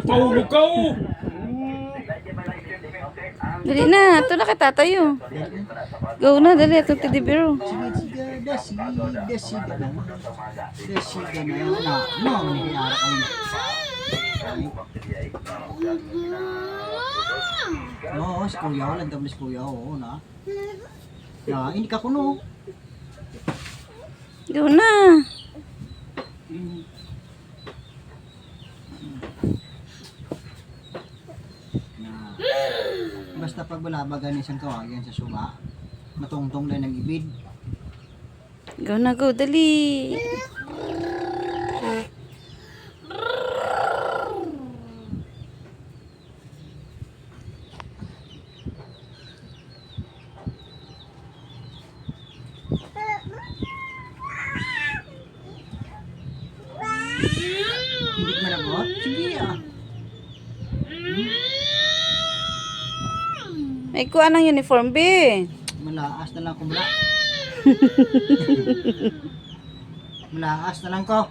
Mahulog ka oh. Dali na, ito na katatayo. Go na, dali, ito teddy bear. Oh. Sige, dasi ka na. Dasi ka na. Ano, manihiyara ka mo. Oo, si Kuya, walang tablis Kuya, oo na. Hindi ka kuno. Go na. Basta pag balabagan isang kawayan sa suba, matungtong lang ng ibid. Go na, go, dali. Hindi ka managot? Sige ah. May kuha ng uniform, B. Malaas na lang ko mula. Malaas na lang ko.